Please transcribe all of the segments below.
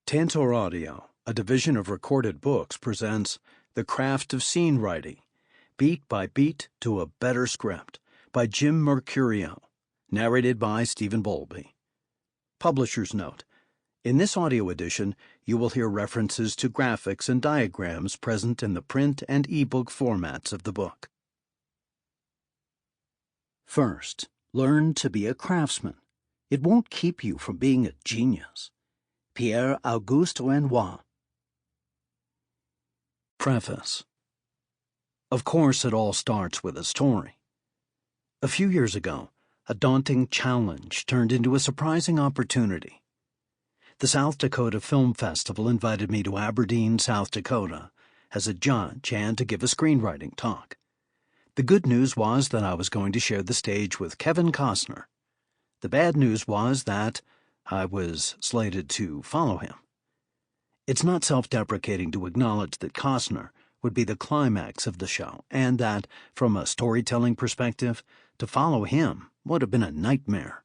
Tantor Audio, a division of Recorded Books, presents The Craft of Scene Writing, Beat by Beat to a Better Script, by Jim Mercurio, narrated by Stephen Bowlby. Publisher's note: in this audio edition, you will hear references to graphics and diagrams present in the print and ebook formats of the book. First, learn to be a craftsman. It won't keep you from being a genius. Pierre-Auguste Renoir. Preface. Of course, it all starts with a story. A few years ago, a daunting challenge turned into a surprising opportunity. The South Dakota Film Festival invited me to Aberdeen, South Dakota, as a judge and to give a screenwriting talk. The good news was that I was going to share the stage with Kevin Costner. The bad news was that I was slated to follow him. It's not self-deprecating to acknowledge that Costner would be the climax of the show, and that, from a storytelling perspective, to follow him would have been a nightmare.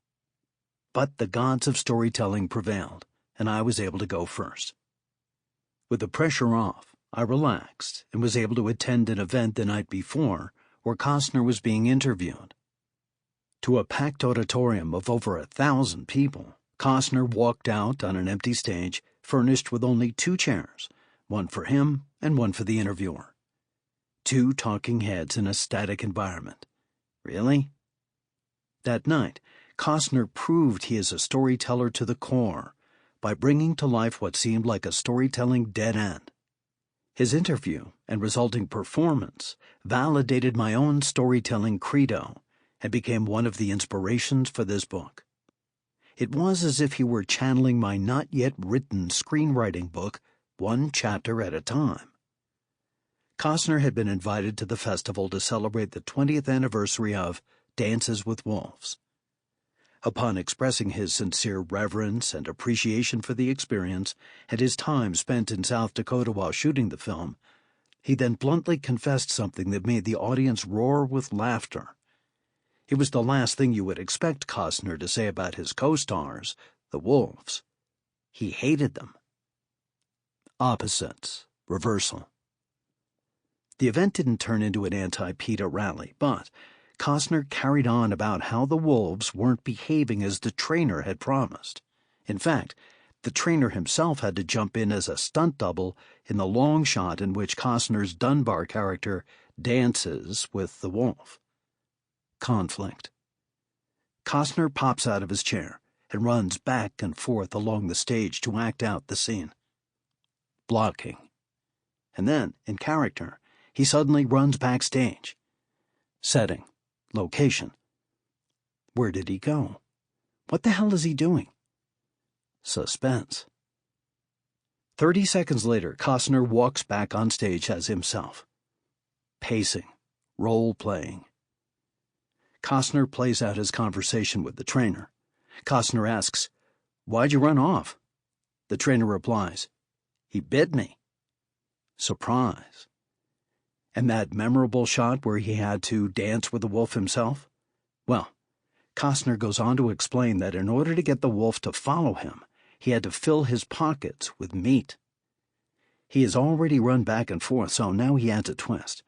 But the gods of storytelling prevailed, and I was able to go first. With the pressure off, I relaxed and was able to attend an event the night before where Costner was being interviewed. To a packed auditorium of over 1,000 people, Costner walked out on an empty stage furnished with only 2 chairs, one for him and one for the interviewer. 2 talking heads in a static environment. Really? That night, Costner proved he is a storyteller to the core by bringing to life what seemed like a storytelling dead end. His interview and resulting performance validated my own storytelling credo and became one of the inspirations for this book. It was as if he were channeling my not-yet-written screenwriting book, one chapter at a time. Costner had been invited to the festival to celebrate the 20th anniversary of Dances with Wolves. Upon expressing his sincere reverence and appreciation for the experience and his time spent in South Dakota while shooting the film, he then bluntly confessed something that made the audience roar with laughter. It was the last thing you would expect Costner to say about his co-stars, the Wolves. He hated them. Opposites. Reversal. The event didn't turn into an anti-PETA rally, but Costner carried on about how the Wolves weren't behaving as the trainer had promised. In fact, the trainer himself had to jump in as a stunt double in the long shot in which Costner's Dunbar character dances with the wolf. Conflict. Costner pops out of his chair and runs back and forth along the stage to act out the scene. Blocking. And then, in character, he suddenly runs backstage. Setting. Location. Where did he go? What the hell is he doing? Suspense. 30 seconds later, Costner walks back on stage as himself. Pacing. Role-playing. Costner plays out his conversation with the trainer. Costner asks, "Why'd you run off?" The trainer replies, "He bit me." Surprise. And that memorable shot where he had to dance with the wolf himself? Well, Costner goes on to explain that in order to get the wolf to follow him, he had to fill his pockets with meat. He has already run back and forth, so now he adds a twist.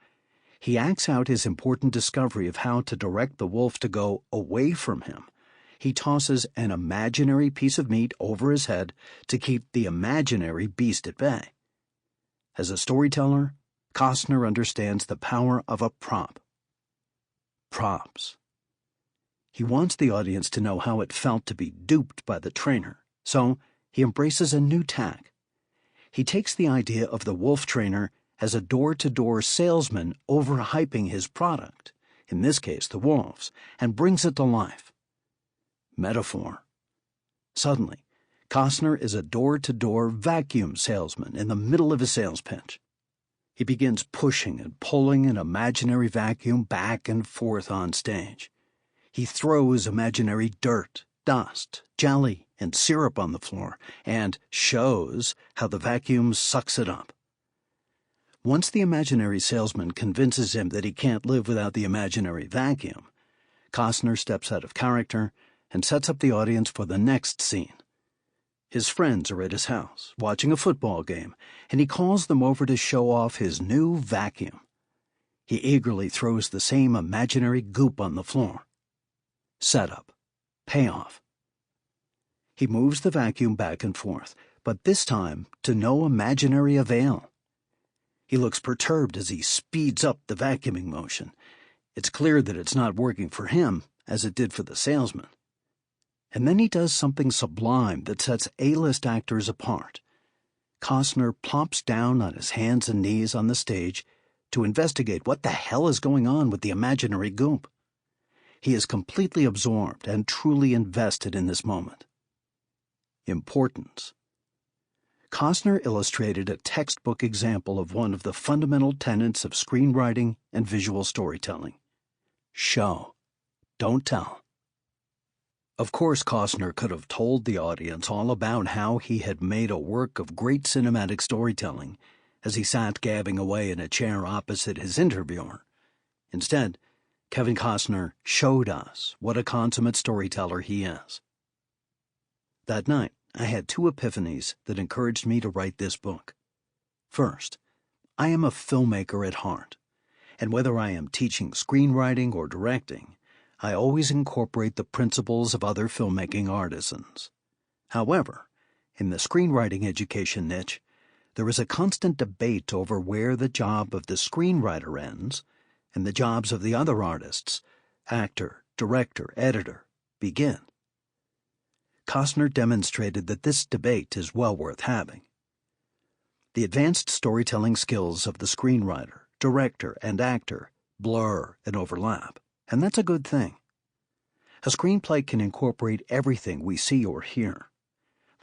He acts out his important discovery of how to direct the wolf to go away from him. He tosses an imaginary piece of meat over his head to keep the imaginary beast at bay. As a storyteller, Costner understands the power of a prop. Props. He wants the audience to know how it felt to be duped by the trainer, so he embraces a new tack. He takes the idea of the wolf trainer as a door-to-door salesman overhyping his product, in this case the wolves, and brings it to life. Metaphor. Suddenly, Costner is a door-to-door vacuum salesman in the middle of his sales pitch. He begins pushing and pulling an imaginary vacuum back and forth on stage. He throws imaginary dirt, dust, jelly, and syrup on the floor and shows how the vacuum sucks it up. Once the imaginary salesman convinces him that he can't live without the imaginary vacuum, Costner steps out of character and sets up the audience for the next scene. His friends are at his house, watching a football game, and he calls them over to show off his new vacuum. He eagerly throws the same imaginary goop on the floor. Setup. Payoff. He moves the vacuum back and forth, but this time to no imaginary avail. He looks perturbed as he speeds up the vacuuming motion. It's clear that it's not working for him, as it did for the salesman. And then he does something sublime that sets A-list actors apart. Costner plops down on his hands and knees on the stage to investigate what the hell is going on with the imaginary goop. He is completely absorbed and truly invested in this moment. Importance. Costner illustrated a textbook example of one of the fundamental tenets of screenwriting and visual storytelling. Show. Don't tell. Of course, Costner could have told the audience all about how he had made a work of great cinematic storytelling as he sat gabbing away in a chair opposite his interviewer. Instead, Kevin Costner showed us what a consummate storyteller he is. That night, I had two epiphanies that encouraged me to write this book. First, I am a filmmaker at heart, and whether I am teaching screenwriting or directing, I always incorporate the principles of other filmmaking artisans. However, in the screenwriting education niche, there is a constant debate over where the job of the screenwriter ends and the jobs of the other artists, actor, director, editor, begin. Costner demonstrated that this debate is well worth having. The advanced storytelling skills of the screenwriter, director, and actor blur and overlap, and that's a good thing. A screenplay can incorporate everything we see or hear.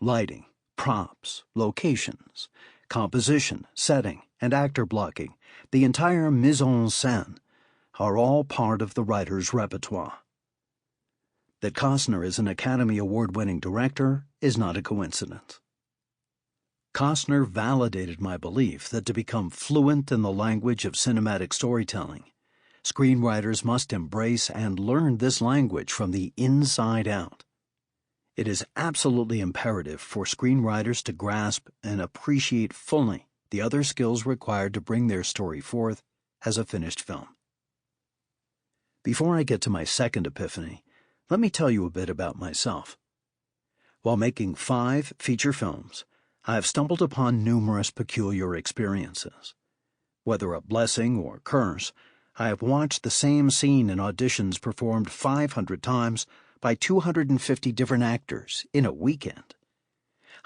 Lighting, props, locations, composition, setting, and actor blocking, the entire mise en scène, are all part of the writer's repertoire. That Costner is an Academy Award-winning director is not a coincidence. Costner validated my belief that to become fluent in the language of cinematic storytelling, screenwriters must embrace and learn this language from the inside out. It is absolutely imperative for screenwriters to grasp and appreciate fully the other skills required to bring their story forth as a finished film. Before I get to my second epiphany, let me tell you a bit about myself. While making 5 feature films, I have stumbled upon numerous peculiar experiences. Whether a blessing or curse, I have watched the same scene in auditions performed 500 times by 250 different actors in a weekend.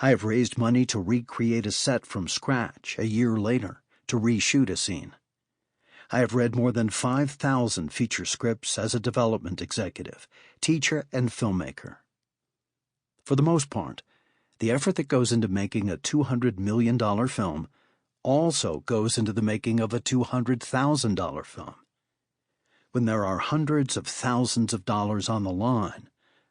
I have raised money to recreate a set from scratch a year later to reshoot a scene. I have read more than 5,000 feature scripts as a development executive, teacher, and filmmaker. For the most part, the effort that goes into making a $200 million film also goes into the making of a $200,000 film. When there are hundreds of thousands of dollars on the line,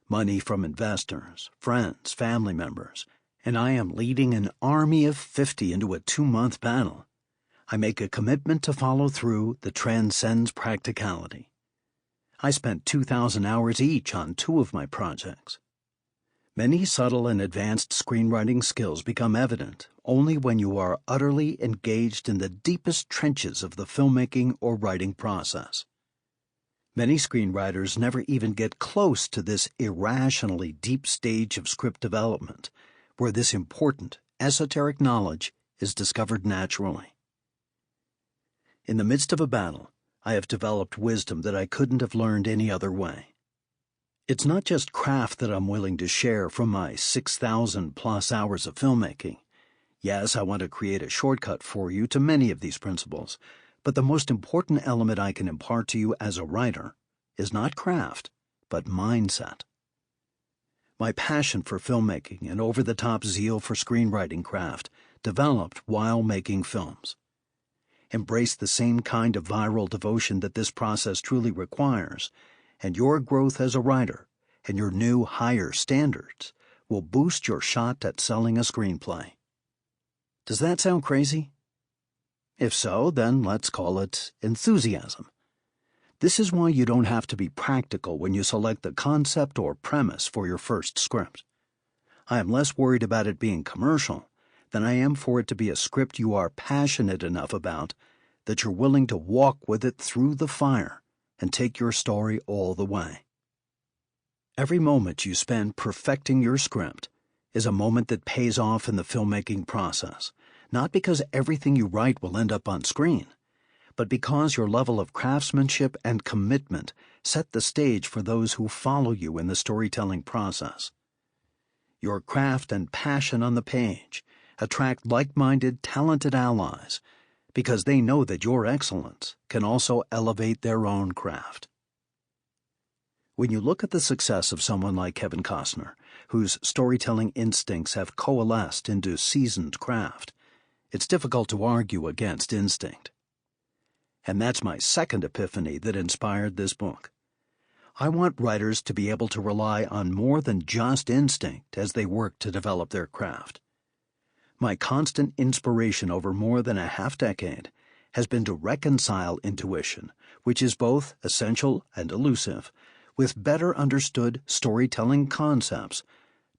money from investors, friends, family members, and I am leading an army of 50 into a 2-month battle, I make a commitment to follow through that transcends practicality. I spent 2,000 hours each on 2 of my projects. Many subtle and advanced screenwriting skills become evident only when you are utterly engaged in the deepest trenches of the filmmaking or writing process. Many screenwriters never even get close to this irrationally deep stage of script development, where this important, esoteric knowledge is discovered naturally. In the midst of a battle, I have developed wisdom that I couldn't have learned any other way. It's not just craft that I'm willing to share from my 6,000-plus hours of filmmaking. Yes, I want to create a shortcut for you to many of these principles, but the most important element I can impart to you as a writer is not craft, but mindset. My passion for filmmaking and over-the-top zeal for screenwriting craft developed while making films. Embrace the same kind of viral devotion that this process truly requires, and your growth as a writer and your new higher standards will boost your shot at selling a screenplay. Does that sound crazy? If so, then let's call it enthusiasm. This is why you don't have to be practical when you select the concept or premise for your first script. I am less worried about it being commercial than I am for it to be a script you are passionate enough about that you're willing to walk with it through the fire and take your story all the way. Every moment you spend perfecting your script is a moment that pays off in the filmmaking process, not because everything you write will end up on screen, but because your level of craftsmanship and commitment set the stage for those who follow you in the storytelling process. Your craft and passion on the page attract like-minded, talented allies because they know that your excellence can also elevate their own craft. When you look at the success of someone like Kevin Costner, whose storytelling instincts have coalesced into seasoned craft, it's difficult to argue against instinct. And that's my second epiphany that inspired this book. I want writers to be able to rely on more than just instinct as they work to develop their craft. My constant inspiration over more than a half-decade has been to reconcile intuition, which is both essential and elusive, with better understood storytelling concepts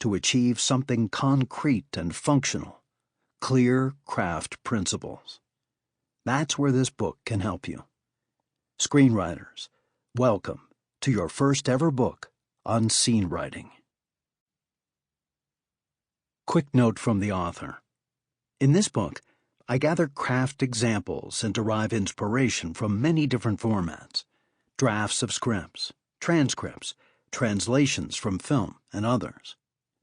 to achieve something concrete and functional, clear craft principles. That's where this book can help you. Screenwriters, welcome to your first ever book on scene writing. Quick note from the author. In this book, I gather craft examples and derive inspiration from many different formats: drafts of scripts, transcripts, translations from film, and others.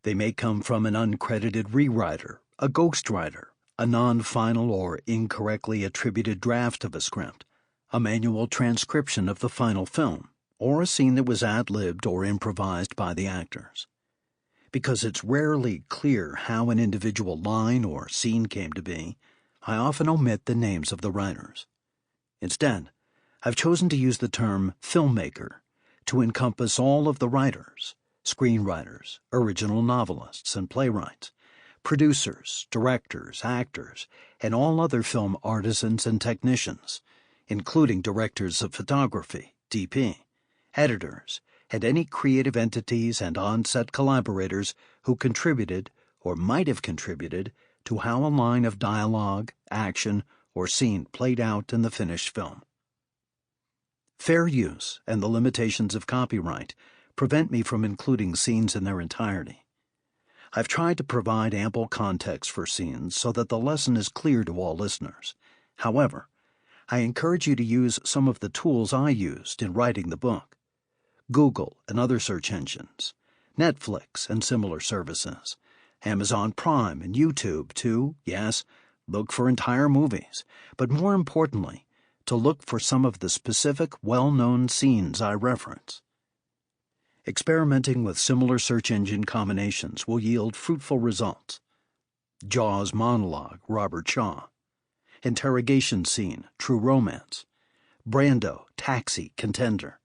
They may come from an uncredited rewriter, a ghostwriter, a non-final or incorrectly attributed draft of a script, a manual transcription of the final film, or a scene that was ad-libbed or improvised by the actors. Because it's rarely clear how an individual line or scene came to be, I often omit the names of the writers. Instead, I've chosen to use the term filmmaker to encompass all of the writers, screenwriters, original novelists, and playwrights, producers, directors, actors, and all other film artisans and technicians, including directors of photography, DP, editors, and any creative entities and on-set collaborators who contributed or might have contributed to how a line of dialogue, action, or scene played out in the finished film. Fair use and the limitations of copyright prevent me from including scenes in their entirety. I've tried to provide ample context for scenes so that the lesson is clear to all listeners. However, I encourage you to use some of the tools I used in writing the book: Google and other search engines, Netflix and similar services, Amazon Prime and YouTube to, yes, look for entire movies, but more importantly, to look for some of the specific well-known scenes I reference. Experimenting with similar search engine combinations will yield fruitful results. Jaws monologue, Robert Shaw. Interrogation scene, True Romance. Brando, Taxi, Contender.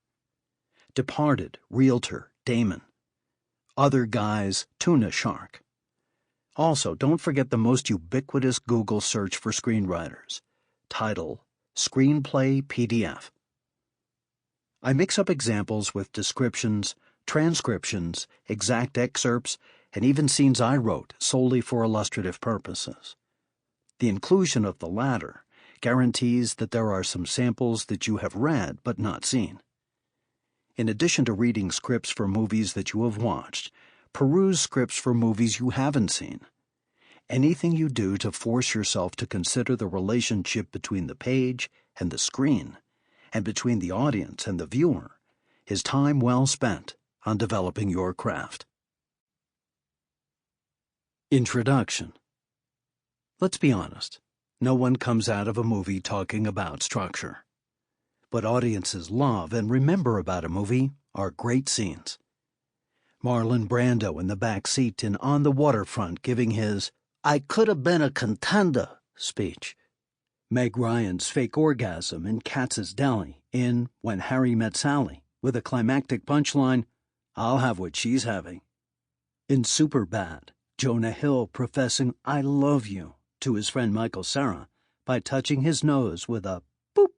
Departed, Realtor, Damon. Other Guys, Tuna Shark. Also, don't forget the most ubiquitous Google search for screenwriters. Title, Screenplay PDF. I mix up examples with descriptions, transcriptions, exact excerpts, and even scenes I wrote solely for illustrative purposes. The inclusion of the latter guarantees that there are some samples that you have read but not seen. In addition to reading scripts for movies that you have watched, peruse scripts for movies you haven't seen. Anything you do to force yourself to consider the relationship between the page and the screen, and between the audience and the viewer, is time well spent on developing your craft. Introduction. Let's be honest, no one comes out of a movie talking about structure. What audiences love and remember about a movie are great scenes. Marlon Brando in the back seat in On the Waterfront giving his "I could have been a contender" speech. Meg Ryan's fake orgasm in Katz's Deli in When Harry Met Sally with a climactic punchline, "I'll have what she's having." In Superbad, Jonah Hill professing "I love you" to his friend Michael Cera by touching his nose with a boop.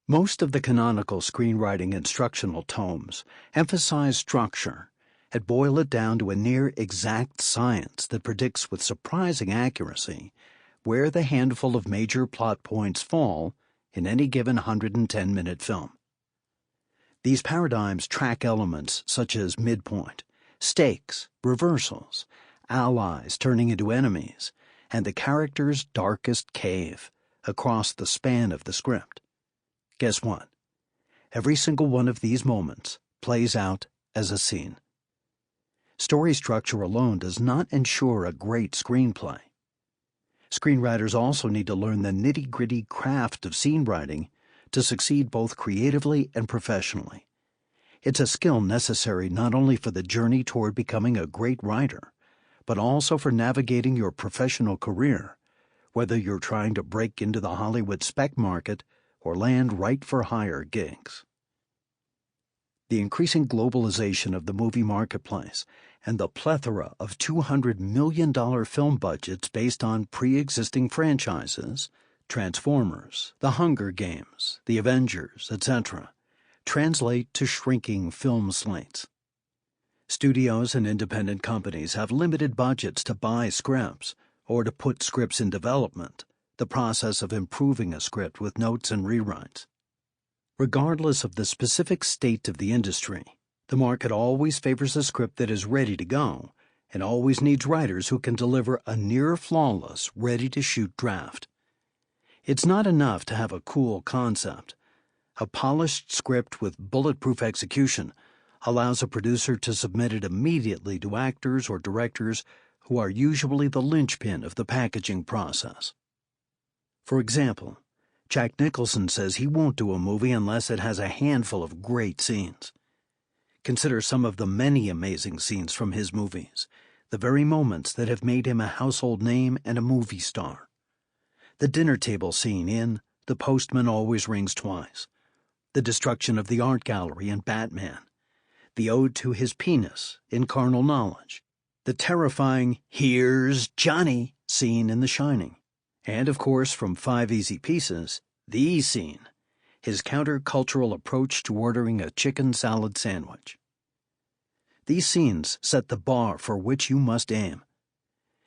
Most of the canonical screenwriting instructional tomes emphasize structure and boil it down to a near-exact science that predicts with surprising accuracy where the handful of major plot points fall in any given 110-minute film. These paradigms track elements such as midpoint, stakes, reversals, allies turning into enemies, and the character's darkest cave across the span of the script. Guess what? Every single one of these moments plays out as a scene. Story structure alone does not ensure a great screenplay. Screenwriters also need to learn the nitty-gritty craft of scene writing to succeed both creatively and professionally. It's a skill necessary not only for the journey toward becoming a great writer, but also for navigating your professional career, whether you're trying to break into the Hollywood spec market or land write-for-hire gigs. The increasing globalization of the movie marketplace and the plethora of $200 million film budgets based on pre-existing franchises, Transformers, The Hunger Games, The Avengers, etc., translate to shrinking film slates. Studios and independent companies have limited budgets to buy scripts or to put scripts in development, the process of improving a script with notes and rewrites. Regardless of the specific state of the industry, the market always favors a script that is ready to go and always needs writers who can deliver a near-flawless, ready-to-shoot draft. It's not enough to have a cool concept. A polished script with bulletproof execution allows a producer to submit it immediately to actors or directors who are usually the linchpin of the packaging process. For example, Jack Nicholson says he won't do a movie unless it has a handful of great scenes. Consider some of the many amazing scenes from his movies, the very moments that have made him a household name and a movie star. The dinner table scene in The Postman Always Rings Twice, the destruction of the art gallery in Batman, the ode to his penis in Carnal Knowledge, the terrifying "Here's Johnny" scene in The Shining, and, of course, from Five Easy Pieces, the scene, his counter-cultural approach to ordering a chicken salad sandwich. These scenes set the bar for which you must aim.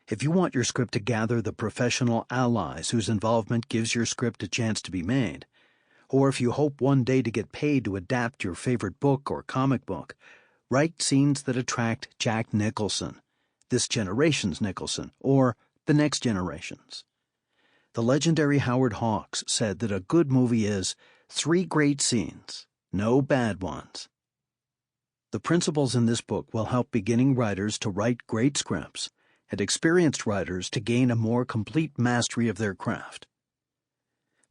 If you want your script to gather the professional allies whose involvement gives your script a chance to be made, or if you hope one day to get paid to adapt your favorite book or comic book, write scenes that attract Jack Nicholson, this generation's Nicholson, or the next generation's. The legendary Howard Hawks said that a good movie is 3 great scenes, no bad ones. The principles in this book will help beginning writers to write great scripts and experienced writers to gain a more complete mastery of their craft.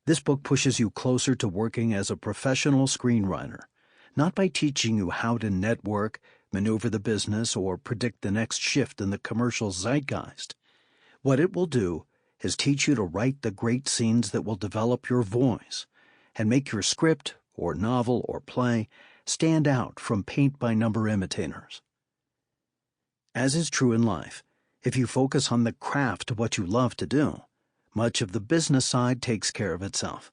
This book pushes you closer to working as a professional screenwriter, not by teaching you how to network, maneuver the business, or predict the next shift in the commercial zeitgeist. What it will do is teach you to write the great scenes that will develop your voice and make your script, or novel, or play stand out from paint-by-number imitators. As is true in life, if you focus on the craft of what you love to do, much of the business side takes care of itself.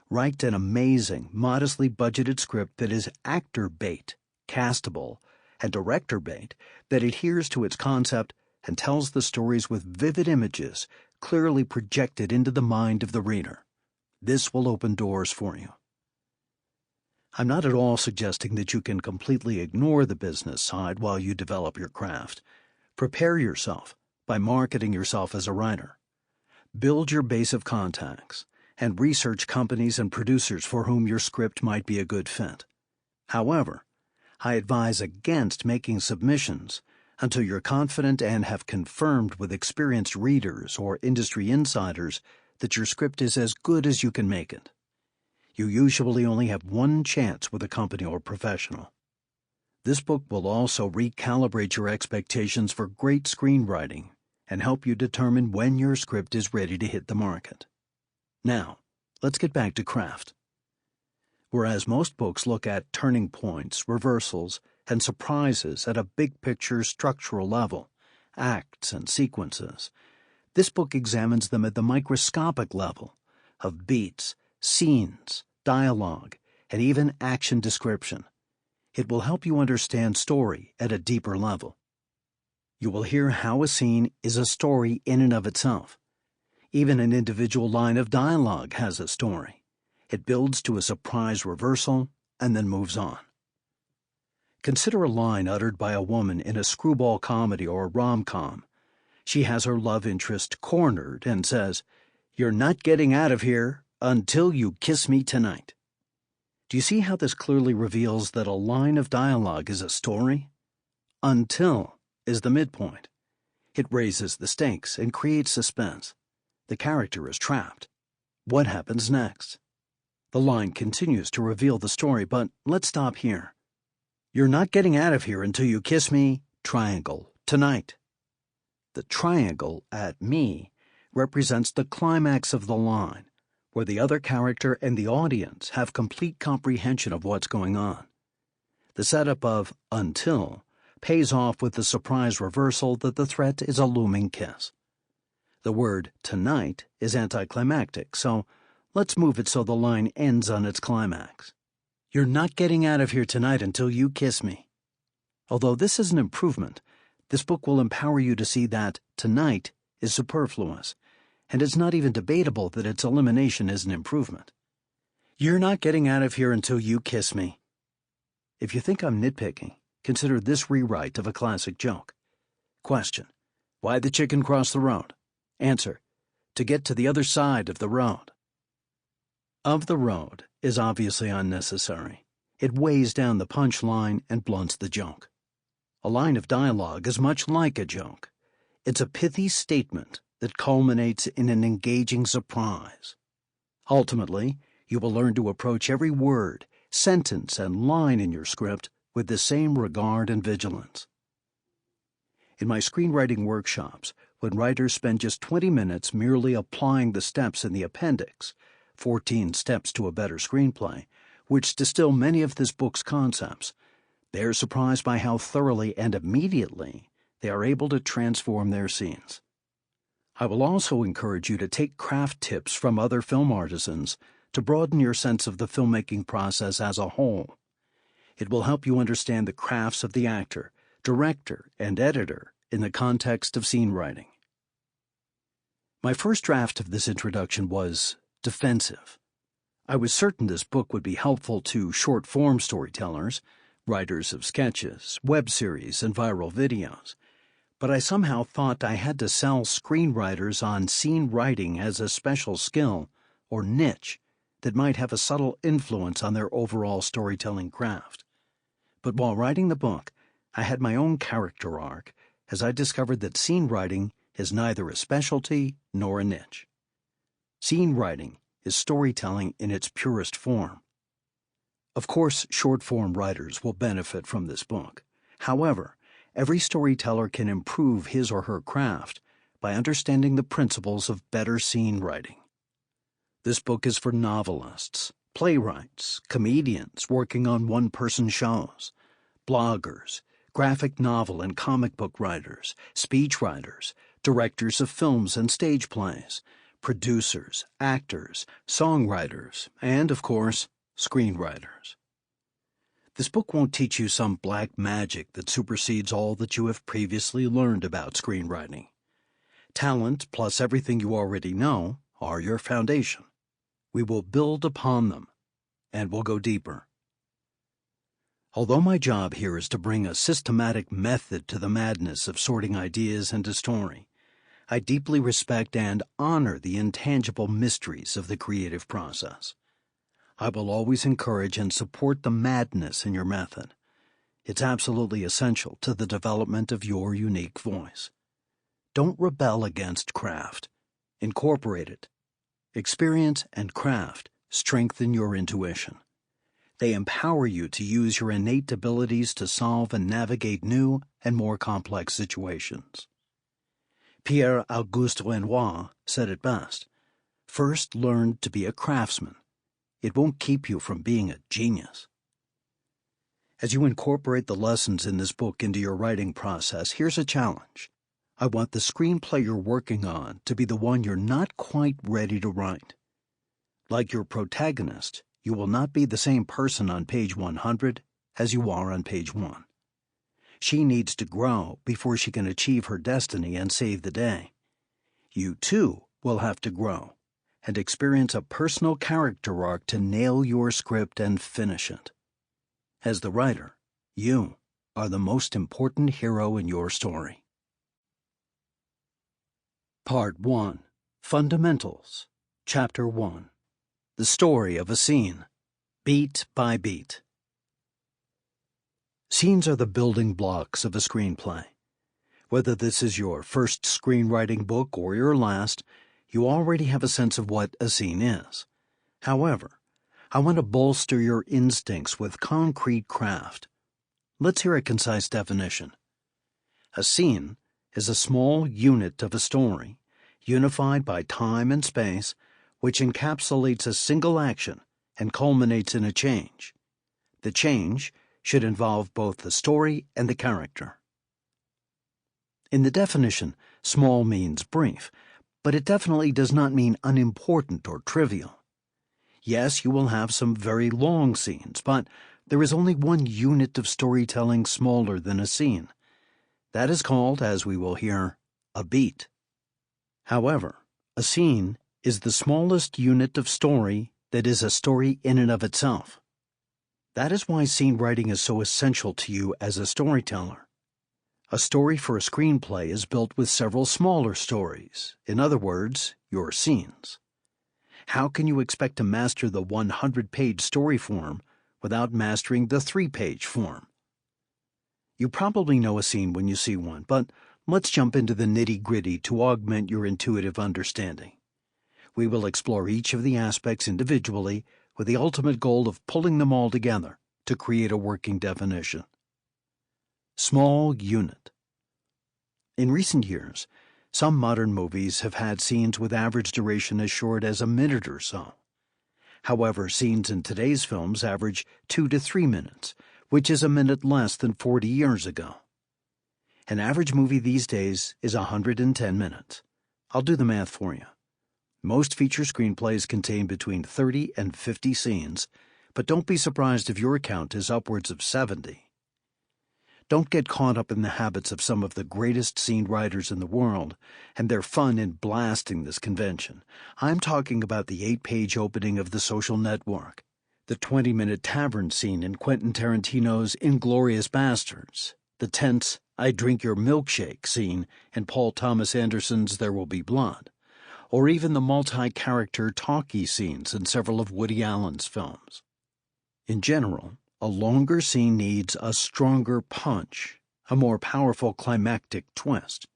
Write an amazing, modestly budgeted script that is actor bait, castable, and director bait that adheres to its concept and tells the stories with vivid images clearly projected into the mind of the reader. This will open doors for you. I'm not at all suggesting that you can completely ignore the business side while you develop your craft. Prepare yourself by marketing yourself as a writer. Build your base of contacts and research companies and producers for whom your script might be a good fit. However, I advise against making submissions until you're confident and have confirmed with experienced readers or industry insiders that your script is as good as you can make it. You usually only have one chance with a company or professional. This book will also recalibrate your expectations for great screenwriting and help you determine when your script is ready to hit the market. Now, let's get back to craft. Whereas most books look at turning points, reversals, and surprises at a big-picture structural level, acts and sequences, this book examines them at the microscopic level of beats, scenes, dialogue, and even action description. It will help you understand story at a deeper level. You will hear how a scene is a story in and of itself. Even an individual line of dialogue has a story. It builds to a surprise reversal and then moves on. Consider a line uttered by a woman in a screwball comedy or a rom-com. She has her love interest cornered and says, "You're not getting out of here until you kiss me tonight." Do you see how this clearly reveals that a line of dialogue is a story? Until is the midpoint. It raises the stakes and creates suspense. The character is trapped. What happens next? The line continues to reveal the story, but let's stop here. "You're not getting out of here until you kiss me, triangle, tonight." The triangle at me represents the climax of the line, where the other character and the audience have complete comprehension of what's going on. The setup of until pays off with the surprise reversal that the threat is a looming kiss. The word tonight is anticlimactic, so let's move it so the line ends on its climax. "You're not getting out of here tonight until you kiss me." Although this is an improvement, this book will empower you to see that tonight is superfluous, and it's not even debatable that its elimination is an improvement. "You're not getting out of here until you kiss me." If you think I'm nitpicking, consider this rewrite of a classic joke. Question: why the chicken cross the road? Answer: to get to the other side of the road. "Of the road" is obviously unnecessary. It weighs down the punchline and blunts the joke. A line of dialogue is much like a joke. It's a pithy statement that culminates in an engaging surprise. Ultimately, you will learn to approach every word, sentence, and line in your script with the same regard and vigilance. In my screenwriting workshops, when writers spend just 20 minutes merely applying the steps in the appendix, 14 Steps to a Better Screenplay, which distill many of this book's concepts, they are surprised by how thoroughly and immediately they are able to transform their scenes. I will also encourage you to take craft tips from other film artisans to broaden your sense of the filmmaking process as a whole. It will help you understand the crafts of the actor, director, and editor in the context of scene writing. My first draft of this introduction was defensive. I was certain this book would be helpful to short-form storytellers, writers of sketches, web series, and viral videos, but I somehow thought I had to sell screenwriters on scene writing as a special skill or niche that might have a subtle influence on their overall storytelling craft. But while writing the book, I had my own character arc as I discovered that scene writing is neither a specialty nor a niche. Scene writing is storytelling in its purest form. Of course, short-form writers will benefit from this book. However, every storyteller can improve his or her craft by understanding the principles of better scene writing. This book is for novelists, playwrights, comedians working on one-person shows, bloggers, graphic novel and comic book writers, speechwriters, directors of films and stage plays, producers, actors, songwriters, and, of course, screenwriters. This book won't teach you some black magic that supersedes all that you have previously learned about screenwriting. Talent plus everything you already know are your foundation. We will build upon them, and we'll go deeper. Although my job here is to bring a systematic method to the madness of sorting ideas into story, I deeply respect and honor the intangible mysteries of the creative process. I will always encourage and support the madness in your method. It's absolutely essential to the development of your unique voice. Don't rebel against craft. Incorporate it. Experience and craft strengthen your intuition. They empower you to use your innate abilities to solve and navigate new and more complex situations. Pierre-Auguste Renoir said it best: "First learn to be a craftsman. It won't keep you from being a genius." As you incorporate the lessons in this book into your writing process, here's a challenge. I want the screenplay you're working on to be the one you're not quite ready to write. Like your protagonist, you will not be the same person on page 100 as you are on page 1. She needs to grow before she can achieve her destiny and save the day. You, too, will have to grow and experience a personal character arc to nail your script and finish it. As the writer, you are the most important hero in your story. Part 1. Fundamentals. Chapter 1. The story of a scene. Beat by beat. Scenes are the building blocks of a screenplay. Whether this is your first screenwriting book or your last, you already have a sense of what a scene is. However, I want to bolster your instincts with concrete craft. Let's hear a concise definition. A scene is a small unit of a story, unified by time and space, which encapsulates a single action and culminates in a change. The change should involve both the story and the character. In the definition, small means brief, but it definitely does not mean unimportant or trivial. Yes, you will have some very long scenes, but there is only one unit of storytelling smaller than a scene. That is called, as we will hear, a beat. However, a scene is the smallest unit of story that is a story in and of itself. That is why scene writing is so essential to you as a storyteller. A story for a screenplay is built with several smaller stories, in other words, your scenes. How can you expect to master the 100-page story form without mastering the 3-page form? You probably know a scene when you see one, but let's jump into the nitty-gritty to augment your intuitive understanding. We will explore each of the aspects individually with the ultimate goal of pulling them all together to create a working definition. Small unit. In recent years, some modern movies have had scenes with average duration as short as a minute or so. However, scenes in today's films average 2 to 3 minutes, which is a minute less than 40 years ago. An average movie these days is 110 minutes. I'll do the math for you. Most feature screenplays contain between 30 and 50 scenes, but don't be surprised if your count is upwards of 70. Don't get caught up in the habits of some of the greatest scene writers in the world and their fun in blasting this convention. I'm talking about the 8-page opening of The Social Network, the 20-minute tavern scene in Quentin Tarantino's Inglourious Basterds, the tense I Drink Your Milkshake scene in Paul Thomas Anderson's There Will Be Blood, or even the multi-character talkie scenes in several of Woody Allen's films. In general, a longer scene needs a stronger punch, a more powerful climactic twist.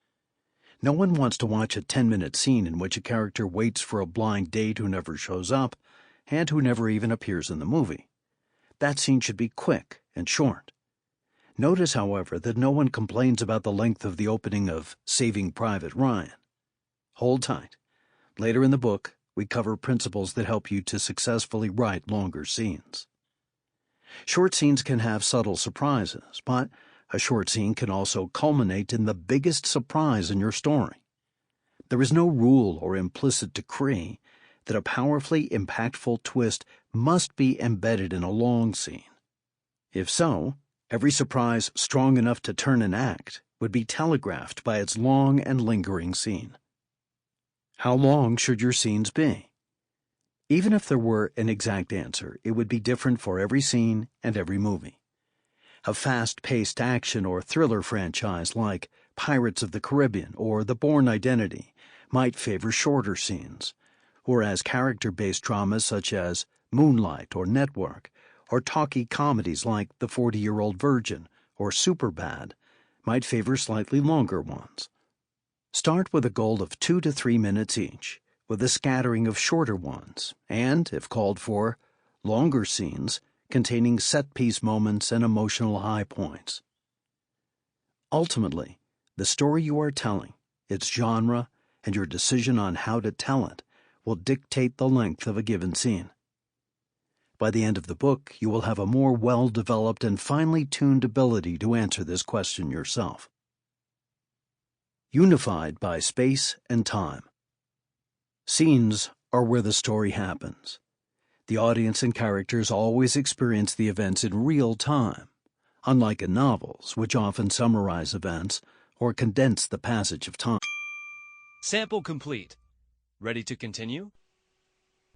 No one wants to watch a 10-minute scene in which a character waits for a blind date who never shows up and who never even appears in the movie. That scene should be quick and short. Notice, however, that no one complains about the length of the opening of Saving Private Ryan. Hold tight. Later in the book, we cover principles that help you to successfully write longer scenes. Short scenes can have subtle surprises, but a short scene can also culminate in the biggest surprise in your story. There is no rule or implicit decree that a powerfully impactful twist must be embedded in a long scene. If so, every surprise strong enough to turn an act would be telegraphed by its long and lingering scene. How long should your scenes be? Even if there were an exact answer, it would be different for every scene and every movie. A fast-paced action or thriller franchise like Pirates of the Caribbean or The Bourne Identity might favor shorter scenes, whereas character-based dramas such as Moonlight or Network, or talkie comedies like The 40-Year-Old Virgin or Superbad might favor slightly longer ones. Start with a goal of 2 to 3 minutes each, with a scattering of shorter ones, and, if called for, longer scenes containing set-piece moments and emotional high points. Ultimately, the story you are telling, its genre, and your decision on how to tell it will dictate the length of a given scene. By the end of the book, you will have a more well-developed and finely tuned ability to answer this question yourself. Unified by space and time. Scenes are where the story happens. The audience and characters always experience the events in real time, unlike in novels, which often summarize events or condense the passage of time. Sample complete. Ready to continue?